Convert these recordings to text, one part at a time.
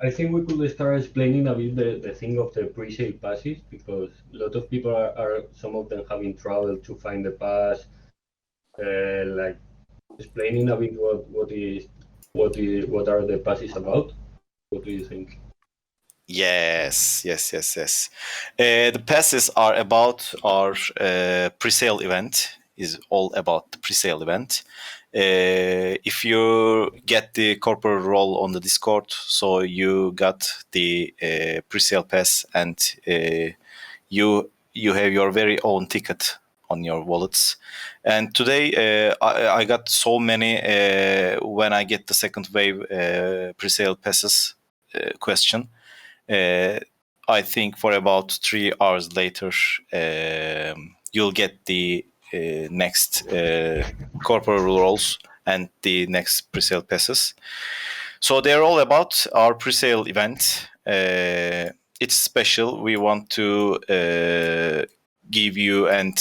I think we could start explaining a bit the thing of the pre-sale passes, because a lot of people are some of them having trouble to find the pass. Like explaining a bit what are the passes about. What do you think? Yes. The passes are about our pre-sale event. Is all about the pre-sale event. If you get the corporate role on the Discord, so you got the pre-sale pass, and you have your very own ticket on your wallets. And today I got so many when I get the second wave pre-sale passes question. I think for about 3 hours later, you'll get the next corporate roles and the next pre-sale passes. So they're all about our pre-sale event. It's special. We want to give you and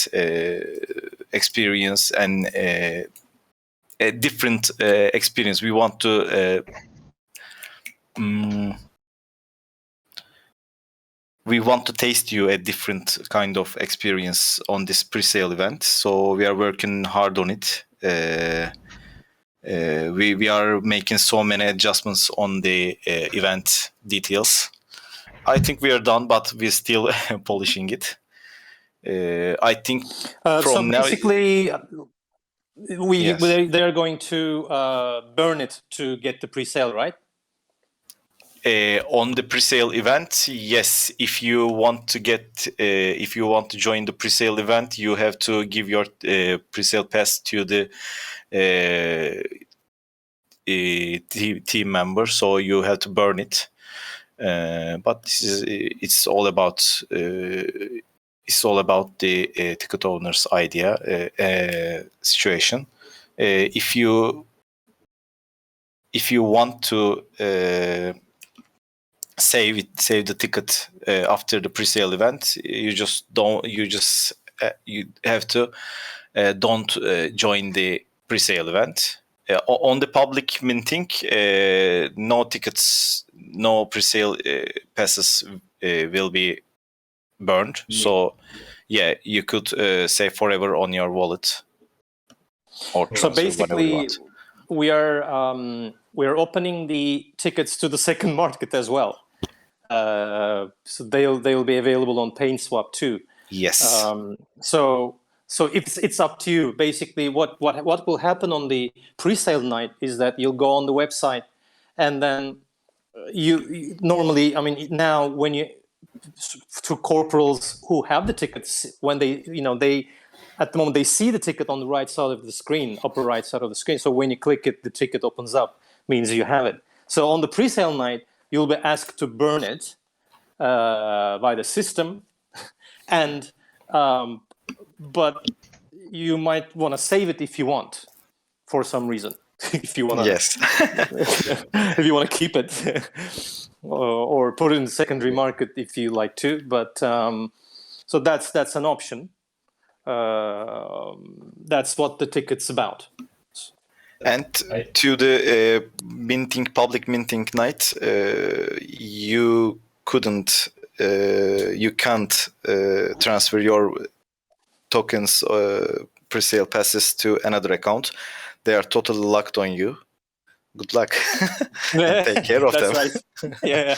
experience and a different experience. We want to taste you a different kind of experience on this pre-sale event. So we are working hard on it. We are making so many adjustments on the event details. I think we are done, but we're still polishing it. I think so basically, they are going to burn it to get the pre-sale, right? On the pre-sale event, yes. If you want to join the pre-sale event, you have to give your pre-sale pass to the team member. So you have to burn it. But it's all about the ticket owner's idea situation. If you want to save the ticket after the pre-sale event, you have to don't join the pre-sale event. On the public minting, no tickets, no pre-sale passes will be burned. Yeah. So yeah, you could save forever on your wallet. So basically, we are opening the tickets to the second market as well. So they'll be available on PainSwap too. Yes. So it's up to you. Basically, what will happen on the pre-sale night is that you'll go on the website, and then you normally, I mean, now when you to corporals who have the tickets, when they at the moment they see the ticket on the right side of the screen, upper right side of the screen. So when you click it, the ticket opens up, means you have it. So on the pre-sale night, you'll be asked to burn it by the system, and but you might want to save it if you want, for some reason. If you want to, yes. If you want to keep it, or put it in the secondary market if you like to. But so that's an option. That's what the ticket's about. And to the public minting night, you can't transfer your tokens, pre-sale passes to another account. They are totally locked on you. Good luck. Take care of them. Right. Yeah,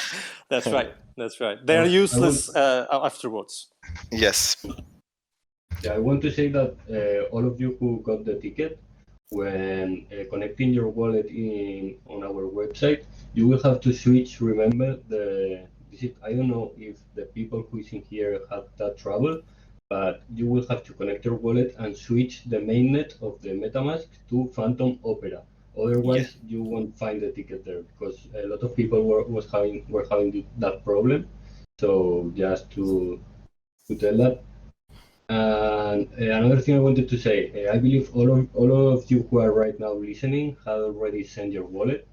that's right. They're useless afterwards. Yes. Yeah, I want to say that all of you who got the ticket, when connecting your wallet on our website, you will have to switch. Remember, I don't know if the people who is in here have that trouble, but you will have to connect your wallet and switch the mainnet of the MetaMask to Fantom Opera. Otherwise, you won't find the ticket there, because a lot of people were having that problem. So just to tell that. And another thing I wanted to say, I believe all of you who are right now listening have already sent your wallet.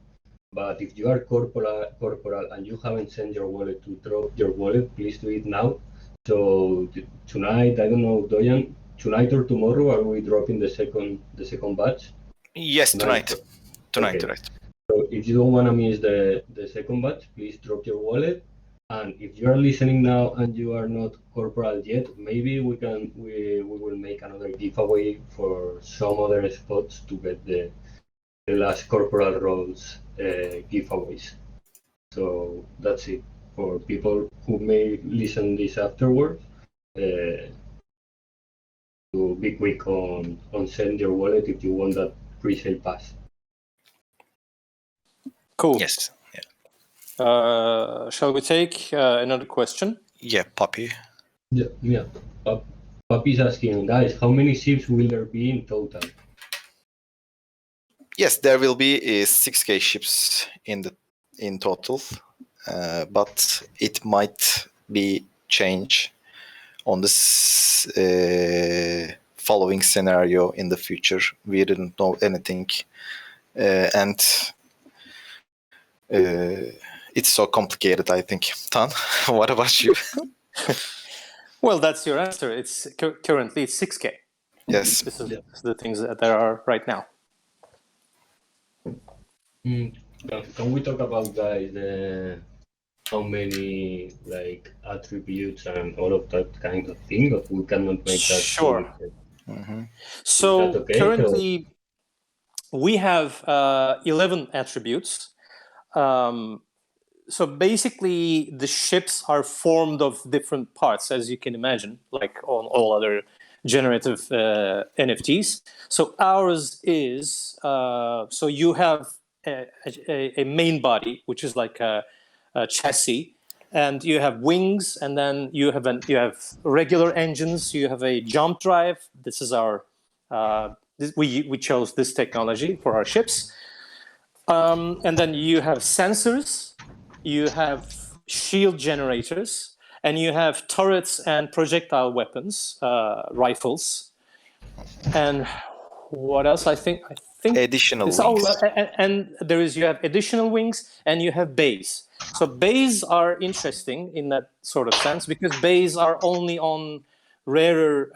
But if you are corporal and you haven't sent your wallet to drop your wallet, please do it now. So tonight, I don't know, Dojan, tonight or tomorrow, are we dropping the second batch? Yes, tonight. Okay. So if you don't want to miss the second batch, please drop your wallet. And if you are listening now and you are not corporal yet, maybe we will make another giveaway for some other spots to get the last corporal roles giveaways. So that's it for people who may listen this afterwards. To be quick on send your wallet if you want that pre-sale pass. Cool. Yes. Yeah. Shall we take another question? Yeah, Puppy. Yeah. Papi's asking, guys, how many ships will there be in total? Yes, there will be 6K ships in total, but it might be change on this following scenario in the future. We didn't know anything, and it's so complicated, I think. Tan, what about you? Well, that's your answer. It's currently it's 6K. Yes. This is the things that there are right now. Can we talk about, guys, how many like attributes and all of that kind of thing? But we cannot make that. Sure. Mm-hmm. So okay, currently we have 11 attributes. So basically the ships are formed of different parts, as you can imagine, like on all other generative NFTs. So ours is, so you have a main body, which is like a chassis, and you have wings, and then you have regular engines, you have a jump drive. This is our, we chose this technology for our ships. And then you have sensors, you have shield generators, and you have turrets and projectile weapons, rifles. And what else? I think Additional wings. and you have additional wings, and you have bays. So bays are interesting in that sort of sense because bays are only on rarer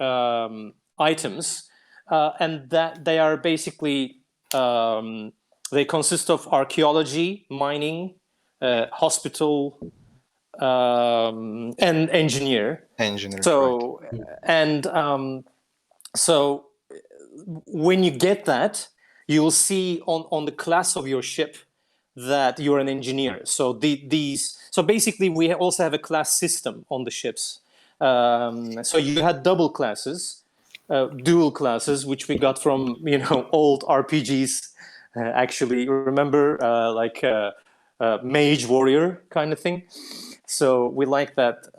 items, and that they are basically they consist of archaeology, mining, hospital, and engineer. So right. So when you get that, you'll see on the class of your ship that you're an engineer. So so basically we also have a class system on the ships. So you had double classes, dual classes, which we got from old RPGs. Actually, remember like mage warrior kind of thing. So we like that.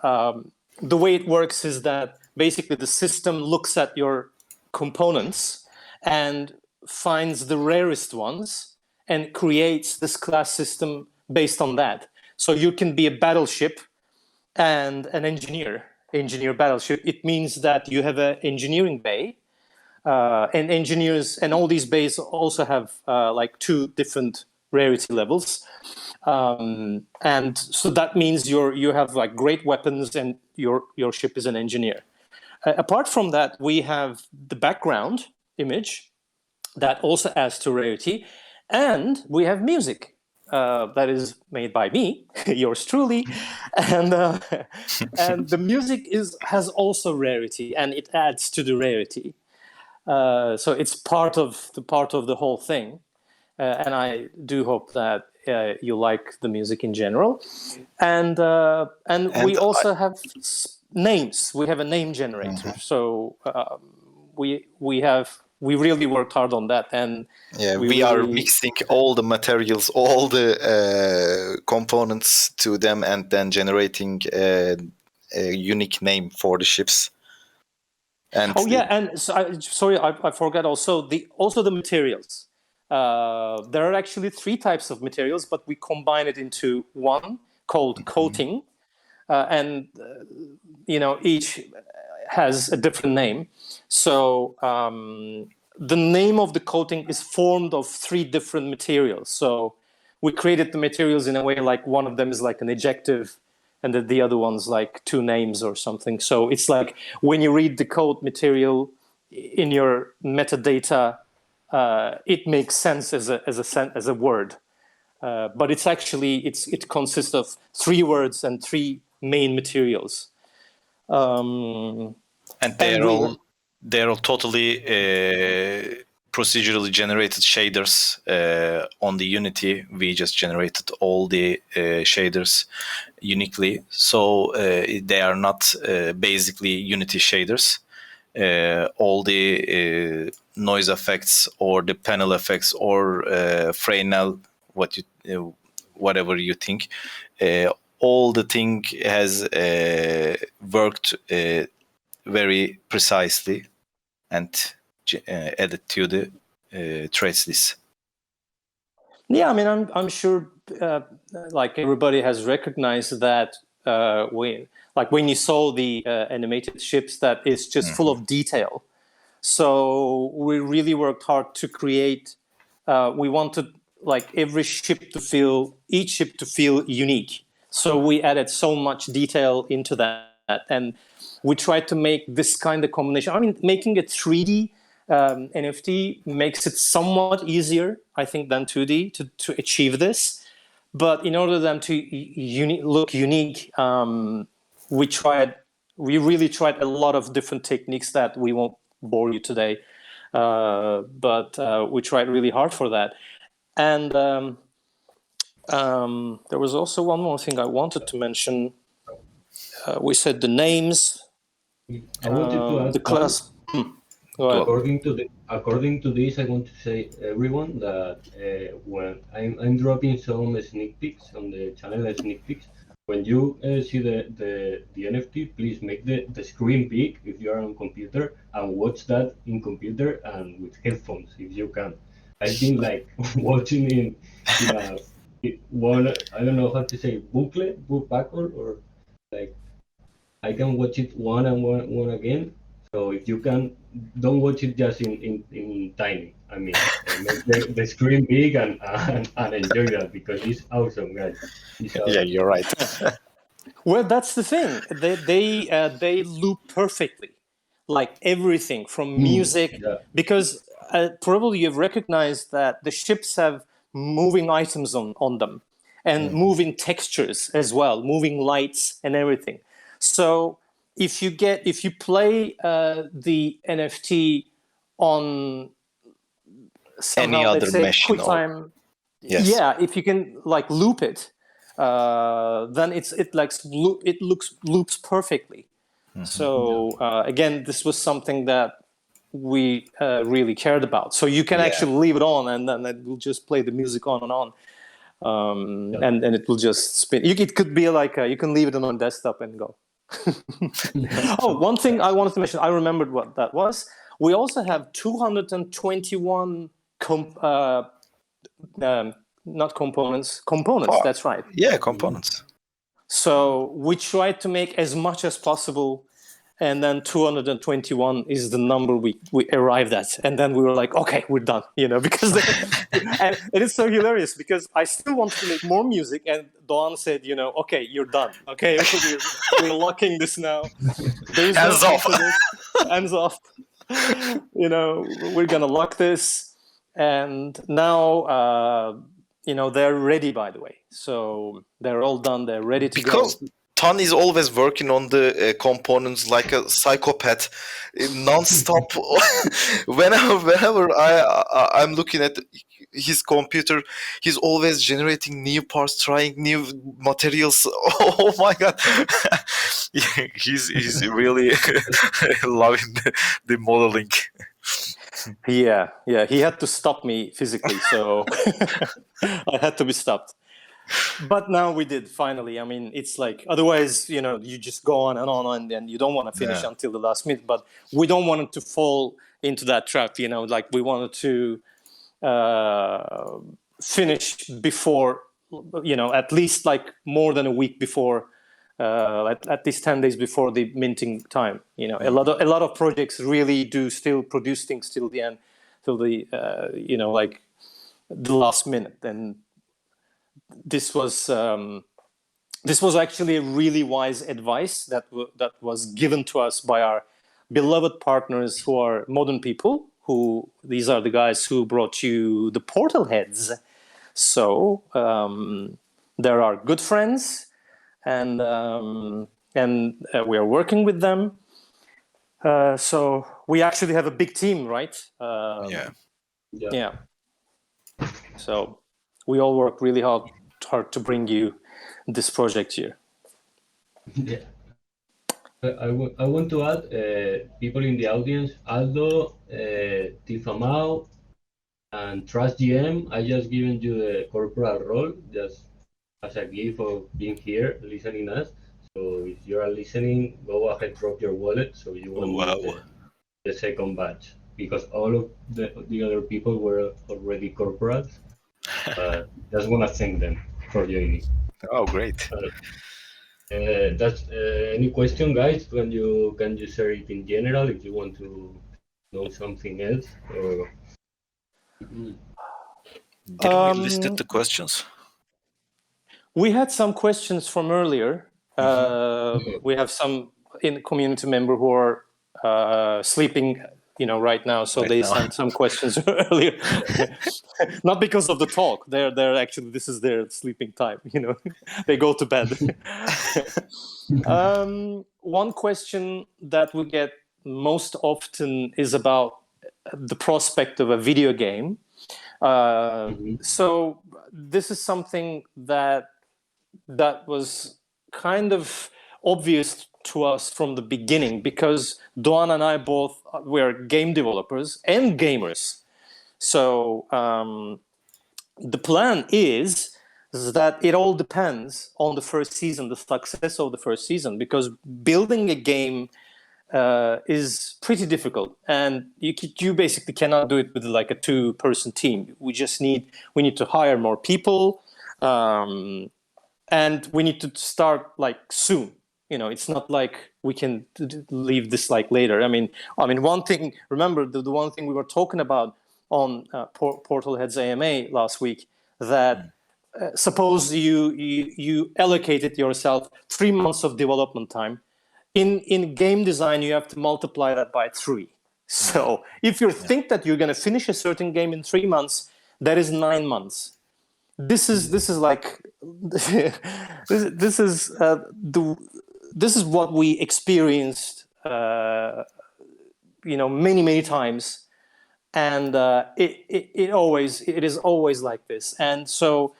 The way it works is that basically the system looks at your components and finds the rarest ones and creates this class system based on that. So you can be a battleship and an engineer battleship. It means that you have an engineering bay, and engineers, and all these bays also have like 2 different rarity levels. And so that means you have like great weapons, and your ship is an engineer. Apart from that, we have the background image that also adds to rarity, and we have music that is made by me, yours truly, and the music has also rarity, and it adds to the rarity. So it's part of the whole thing, and I do hope that you like the music in general, and we also have names. We have a name generator. Mm-hmm. So we really worked hard on that, and we are mixing all the materials, all the components to them, and then generating a unique name for the ships. And and so I forgot also the materials. There are actually 3 types of materials, but we combine it into one called coating, and each has a different name. So the name of the coating is formed of 3 different materials. So we created the materials in a way like one of them is like an adjective, and the other one's like 2 names or something. So it's like when you read the code material in your metadata, it makes sense as a word. but it's actually it consists of 3 words and 3 main materials. And they're all totally procedurally generated shaders on the Unity. We just generated all the shaders uniquely, so they are not basically Unity shaders. All the noise effects or the panel effects or Fresnel, whatever you think, all the thing has worked very precisely and added to the trace list. Yeah, I mean, I'm sure like everybody has recognized that when you saw the animated ships, that it's just full of detail. So we really worked hard to create. We wanted like each ship to feel unique. So we added so much detail into that, and we tried to make this kind of combination. I mean, making a 3D NFT makes it somewhat easier, I think, than 2D to achieve this. But in order for them to look unique, we really tried a lot of different techniques that we won't bore you today. But we tried really hard for that. And there was also one more thing I wanted to mention. We said the names. I wanted to add the class. According to this, I want to say everyone that when I'm dropping some sneak peeks on the channel, sneak peeks. When you see the NFT, please make the screen big if you are on computer and watch that in computer and with headphones if you can. I think like watching in one, I don't know how to say, book backward, or like I can watch it one and one again. So if you can, don't watch it just in tiny. I mean, make the screen big and enjoy that, because it's awesome, guys. It's awesome. Yeah, you're right. Well, that's the thing. They loop perfectly, like everything from music, because probably you've recognized that the ships have moving items on them, and moving textures as well, moving lights and everything. So if you play the NFT on somehow, Any other let's say, machine, QuickTime, yes. yeah, if you can like loop it, then it loops perfectly. So again, this was something that we really cared about. So you can actually leave it on, and then it will just play the music on and on, and it will just spin. It could be like you can leave it on desktop and go. Oh, one thing I wanted to mention, I remembered what that was. We also have 221 not components. That's right. Yeah, components. So we tried to make as much as possible, and then 221 is the number we arrived at, and then we were like, okay, we're done, because and it is so hilarious because I still wanted to make more music, and Doğan said, okay, you're done. Okay, we're locking this now. There's Hands no off. Hands off. We're gonna lock this, and now they're ready, by the way. So they're all done. They're ready to go. Tan is always working on the components like a psychopath, non-stop. whenever I'm looking at his computer, he's always generating new parts, trying new materials. Oh my god, he's really loving the modeling. Yeah, he had to stop me physically, so I had to be stopped. But now we did, finally. I mean, it's like, otherwise, you just go on and on, and you don't want to finish until the last minute. But we don't want it to fall into that trap, like we wanted to finish before, at least like more than a week before, at least 10 days before the minting time. A lot of projects really do still produce things till the end, till the like the last minute. And this was actually a really wise advice that was given to us by our beloved partners, who are Modern People. These are the guys who brought you the portal heads. So there are good friends, and we are working with them. So we actually have a big team, right? Yeah. Yeah. So we all work really hard to bring you this project here. Yeah. I want to add people in the audience, Aldo, Tifamao, and Trust GM. I just given you the corporate role just as a gift of being here, listening us. So if you are listening, go ahead, drop your wallet so you won't Wow. miss the second batch, because all of the other people were already corporates. Just want to thank them for joining. Oh, great. That's any question, guys? Can you share it in general if you want to know something else? Or Didn't we listed the questions? We had some questions from earlier. We have some in community member who are sleeping, right now. So Right they now. sent some questions earlier, not because of the talk. They're actually, this is their sleeping time. They go to bed. One question that we get most often is about the prospect of a video game. So this is something that was kind of obvious to us from the beginning, because Doğan and I both were game developers and gamers. So the plan is that it all depends on the first season, the success of the first season, because building a game is pretty difficult, and you basically cannot do it with like a 2-person team. We need to hire more people. And we need to start like soon. It's not like we can leave this like later. I mean, one thing. Remember the one thing we were talking about on Portal Heads AMA last week, that suppose you allocated yourself 3 months of development time. In game design, you have to multiply that by 3. So if you think that you're going to finish a certain game in 3 months, that is 9 months. This is like this is what we experienced many times, and it is always like this. And so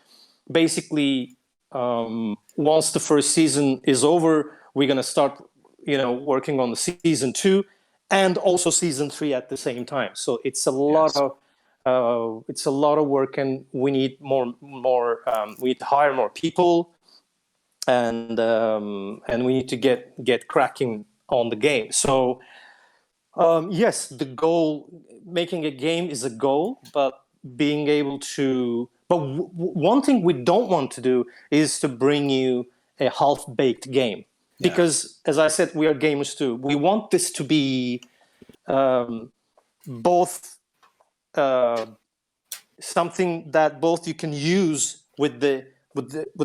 basically, once the first season is over, we're going to start working on the season 2 and also season 3 at the same time. So it's a lot of work, and we need more. We need to hire more people, and we need to get cracking on the game. So yes, the goal, making a game is a goal, but being able to. But one thing we don't want to do is to bring you a half-baked game, because, as I said, we are gamers too. We want this to be both. Something that both you can use with the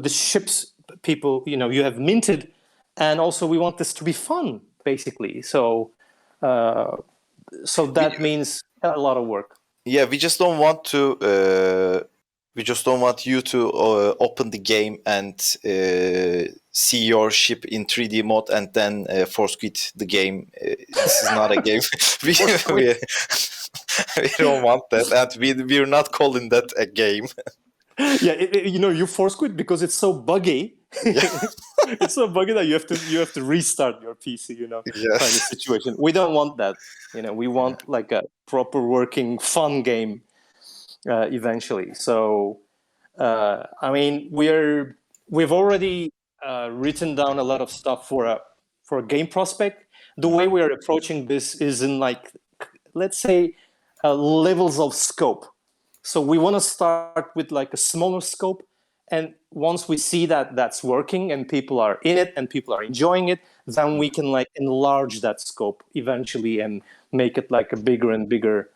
ships people you have minted, and also we want this to be fun, basically. So that means a lot of work. Yeah, we just don't want to. We just don't want you to open the game and see your ship in 3D mode and then force quit the game. This is not a game. we don't want that, and we're not calling that a game. Yeah, you force quit because it's so buggy. It's so buggy that you have to restart your PC. Yes. Kind of situation. We don't want that. We want like a proper working fun game eventually. So I mean, we've already written down a lot of stuff for a game prospect. The way we are approaching this is in, like, let's say, levels of scope. So we want to start with like a smaller scope, and once we see that that's working and people are in it and people are enjoying it, then we can like enlarge that scope eventually and make it like a bigger and bigger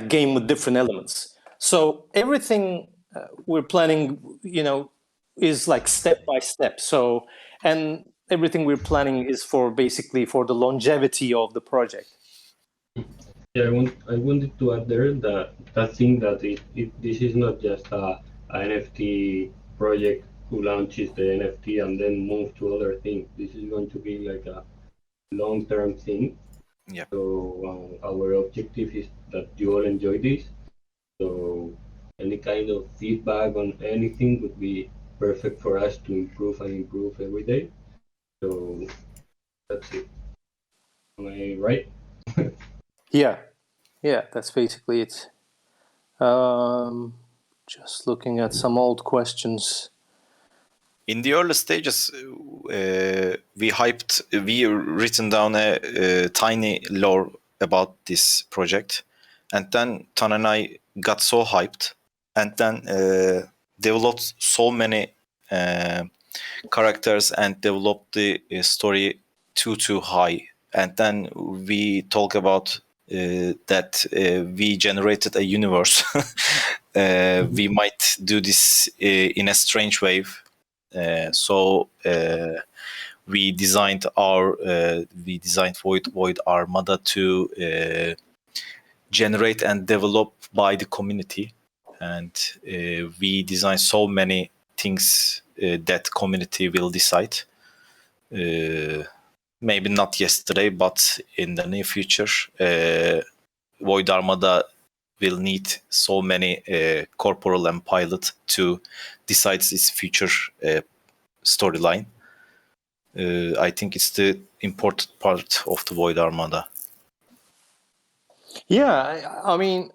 game with different elements. So everything we're planning, is like step by step. So, and everything we're planning is for basically for the longevity of the project. Yeah, I wanted to add there that thing that this is not just a NFT project who launches the NFT and then moves to other things. This is going to be like a long-term thing. Yeah. So our objective is that you all enjoy this. So any kind of feedback on anything would be perfect for us to improve and improve every day. So that's it. Am I right? Yeah, that's basically it. Just looking at some old questions. In the early stages, we written down a tiny lore about this project, and then Tan and I got so hyped, and then developed so many characters and developed the story too high, and then we talk about that we generated a universe. We might do this in a strange way. So we designed Void Armada to generate and develop by the community, and we designed so many things that community will decide. Maybe not yesterday, but in the near future, Void Armada will need so many corporal and pilot to decide its future storyline. I think it's the important part of the Void Armada. Yeah, I mean,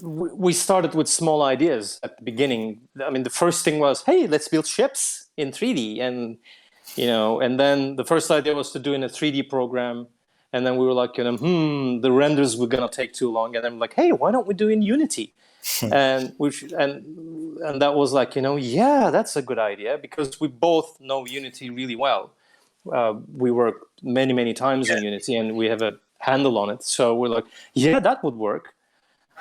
we started with small ideas at the beginning. I mean, the first thing was, hey, let's build ships in 3D, and and then the first idea was to do in a 3D program, and then we were like, the renders were gonna take too long, and then like, hey, why don't we do in Unity? and that was like, yeah, that's a good idea, because we both know Unity really well. We worked many times in Unity, and we have a handle on it. So we're like, yeah, that would work.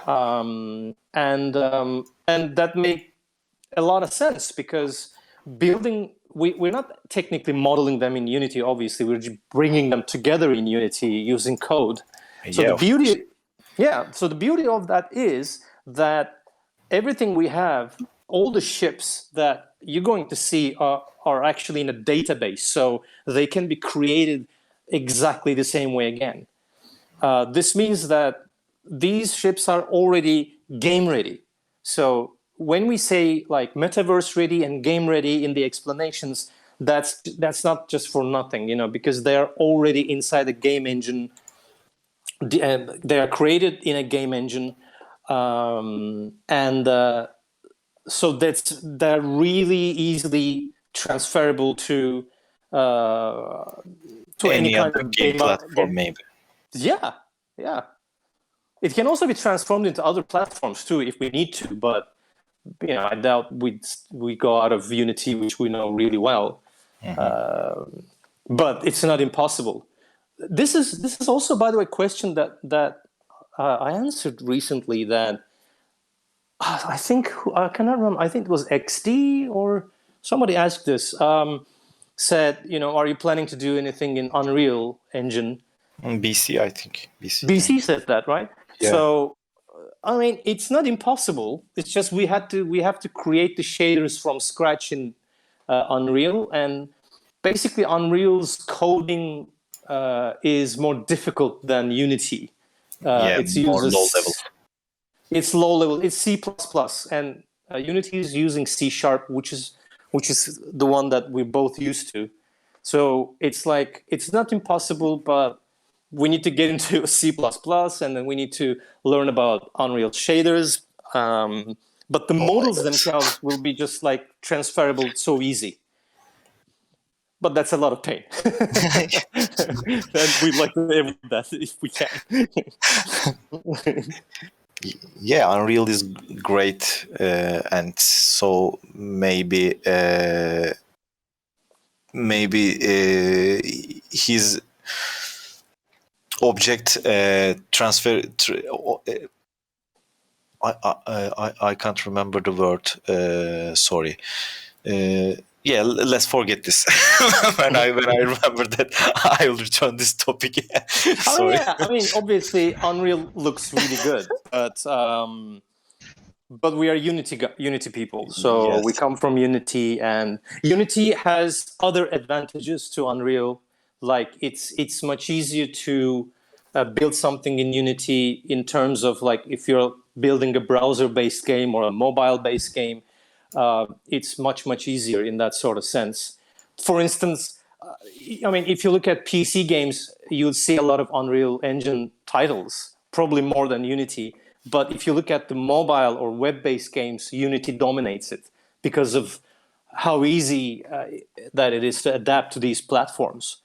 And that made a lot of sense, because we're not technically modeling them in Unity, obviously. We're just bringing them together in Unity using code. So Yeah, the beauty of that is that everything we have, all the ships that you're going to see are actually in a database, so they can be created exactly the same way again. This means that these ships are already game ready. So when we say like metaverse ready and game ready in the explanations, that's not just for nothing, because they are already inside the game engine. They are created in a game engine, and so they're really easily transferable to any any kind other of game platform, maybe. Yeah. It can also be transformed into other platforms too if we need to, but I doubt we go out of Unity, which we know really well. But it's not impossible. This is also, by the way, a question that I answered recently. That I think I cannot remember. I think it was XD or somebody asked this. Said, are you planning to do anything in Unreal Engine? BC, I think. BC said that, right? Yeah. So, I mean, it's not impossible. It's just we have to create the shaders from scratch in Unreal, and basically Unreal's coding is more difficult than Unity. It More low level. It's low level. It's C++, and Unity is using C#, which is the one that we're both used to. So it's like, it's not impossible, but we need to get into C++, and then we need to learn about Unreal shaders. But the models themselves will be just like transferable so easy. But that's a lot of pain. And we'd like to avoid that if we can. Yeah, Unreal is great, and so maybe his object transfer. I can't remember the word. Sorry. Yeah, let's forget this. when I remember that, I will return this topic. Oh Sorry. yeah, I mean, obviously, Unreal looks really good, but we are Unity people, so we Yes. come from Unity, and Unity has other advantages to Unreal. Like it's much easier to build something in Unity in terms of like if you're building a browser-based game or a mobile-based game, it's much easier in that sort of sense. For instance, I mean, if you look at PC games, you'll see a lot of Unreal Engine titles, probably more than Unity. But if you look at the mobile or web-based games, Unity dominates it because of how easy that it is to adapt to these platforms.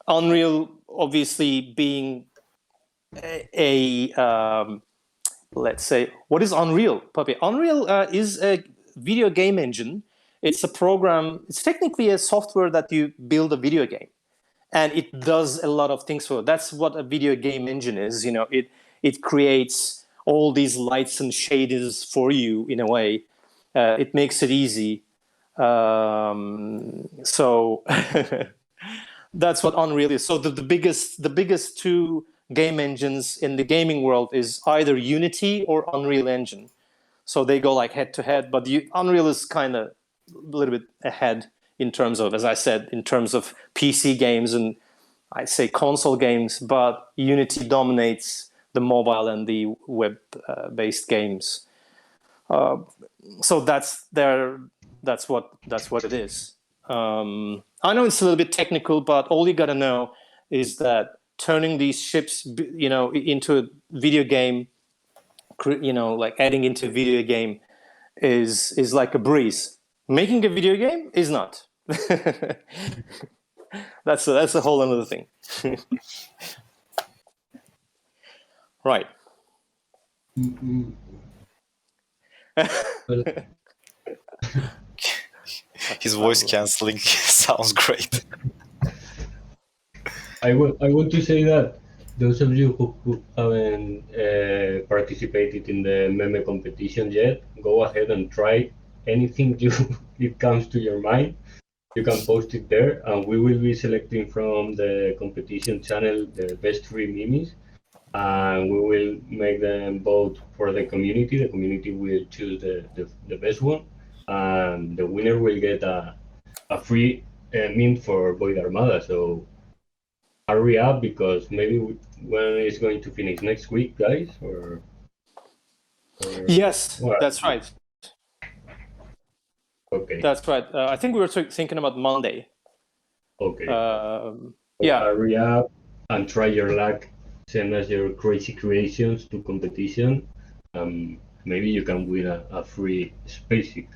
Unreal, obviously, being let's say, what is Unreal, Puppy? Unreal is a video game engine. It's a program. It's technically a software that you build a video game, and it does a lot of things for it. That's what a video game engine is. You know, it creates all these lights and shaders for you in a way. It makes it easy. So that's what Unreal is. So the biggest two game engines in the gaming world is either Unity or Unreal Engine. So they go like head to head, but Unreal is kind of a little bit ahead in terms of, as I said, in terms of PC games and I'd say console games, but Unity dominates the mobile and the web-based games. So that's what it is. I know it's a little bit technical, but all you gotta know is that turning these ships, you know, into a video game, you know, like adding into a video game is like a breeze. Making a video game is not. That's a whole other thing. Right. His voice cancelling sounds great. I want to say that those of you who haven't participated in the meme competition yet, go ahead and try anything it comes to your mind. You can post it there, and we will be selecting from the competition channel the best 3 memes, and we will make them vote for the community. The community will choose the best one, and the winner will get a free meme for Void Armada. So hurry up, because maybe when it's going to finish next week, guys, or Yes, what? that's right. Okay. That's right. I think we were thinking about Monday. Okay. Yeah. Hurry up and try your luck. Send us your crazy creations to competition. Maybe you can win a free spaceship.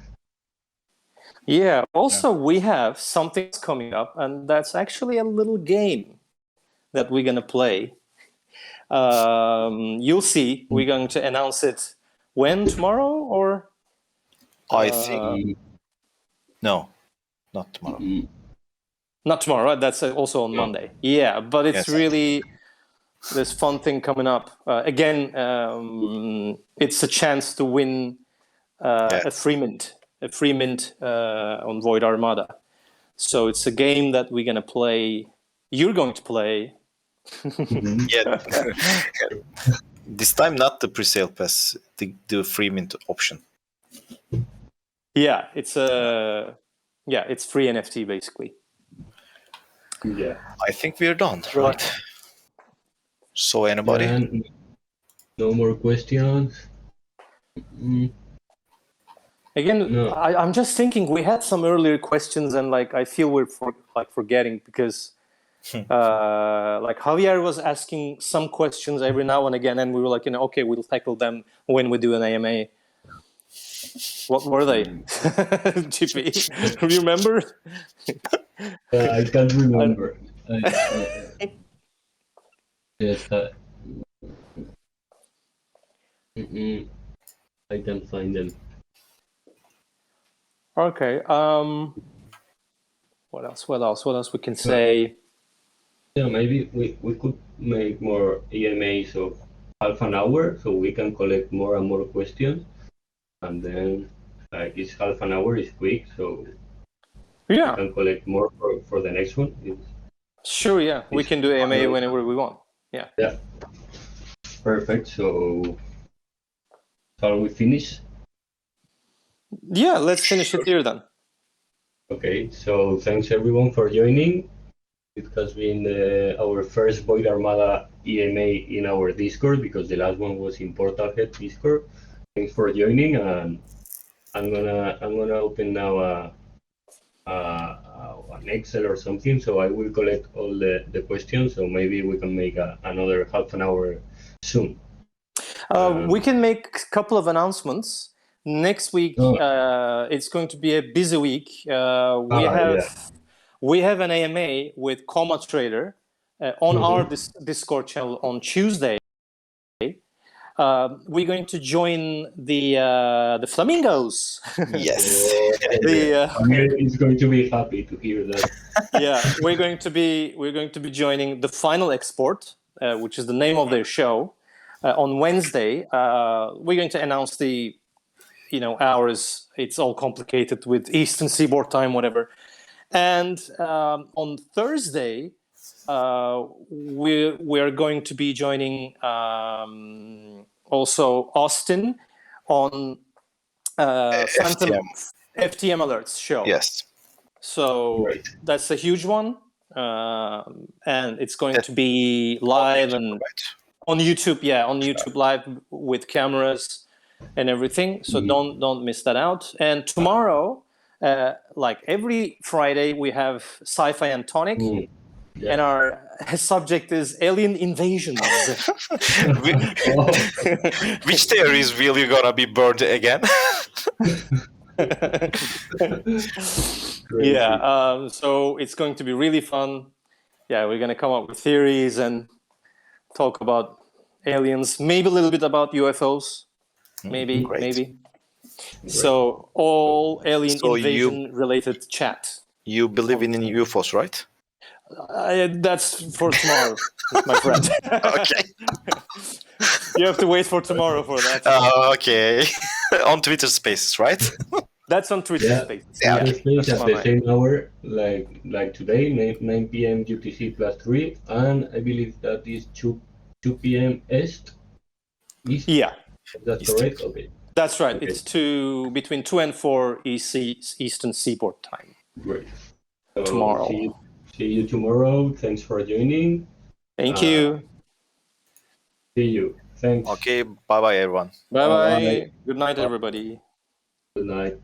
Yeah. Also, we have something coming up, and that's actually a little game that we're gonna play. You'll see. We're going to announce it when, tomorrow, or I think no, not tomorrow. not tomorrow. Right? That's also on Monday. Yeah, but it's really this fun thing coming up. Again, it's a chance to win a free mint on Void Armada. So it's a game that we're gonna play. You're going to play. Yeah. This time not the pre-sale pass, the free mint option. Yeah, it's free NFT basically. Yeah. I think we're done, right? So anybody? No more questions. Again, No. I'm just thinking we had some earlier questions, and like I feel we're forgetting because like Javier was asking some questions every now and again, and we were like, okay, we'll tackle them when we do an AMA. What were they? GP, do you remember? I can't remember. Yes. I can find them. Okay. What else we can say? Yeah, maybe we could make more AMAs of half an hour, so we can collect more and more questions, and then like it's half an hour, it's quick, so Yeah, we can collect more for the next one. sure. Yeah, we It's can do AMA final. whenever we want. Yeah. Yeah, perfect. So shall we finish? Yeah, let's finish it here then. Okay, so thanks everyone for joining. It has been our first Void Armada EMA in our Discord because the last one was in Portalhead Discord. Thanks for joining, and I'm gonna open now an Excel or something, so I will collect all the questions. So maybe we can make another half an hour soon. We can make a couple of announcements. Next week, it's going to be a busy week. We have an AMA with Comma Trader on our Discord channel on Tuesday. We're going to join the Flamingos. Yes. He's going to be happy to hear that. Yeah, we're going to be joining the Final Export, which is the name of their show, on Wednesday. We're going to announce the hours. It's all complicated with Eastern Seaboard time, whatever. And on Thursday, we're going to be joining also Austin on Fantom FTM Alerts show. Yes. So that's a huge one, and it's going to be live and on YouTube. Yeah, on YouTube live with cameras and everything. So don't miss that out. And tomorrow, like every Friday, we have Sci-Fi and Tonic. Yeah. And our subject is alien invasions. Which theories will you gonna be burned again? Yeah, so it's going to be really fun. Yeah, we're going to come up with theories and talk about aliens, maybe a little bit about UFOs, maybe. So all alien invasion related chat. You believe in UFOs, right? That's for tomorrow, my friend. Okay. You have to wait for tomorrow for that. Okay. On Twitter Spaces, right? That's on Twitter Spaces. Yeah. Space at the same hour, like today, 9 p.m. UTC +3, and I believe that is 2 p.m. East. Yeah. That's correct. Okay. That's right. Okay. It's between 2 and 4 Eastern Seaboard time. Great. So tomorrow. See you tomorrow. Thanks for joining. Thank you. See you. Thanks. Okay. Bye-bye, everyone. Bye-bye. Good night, everybody. Good night.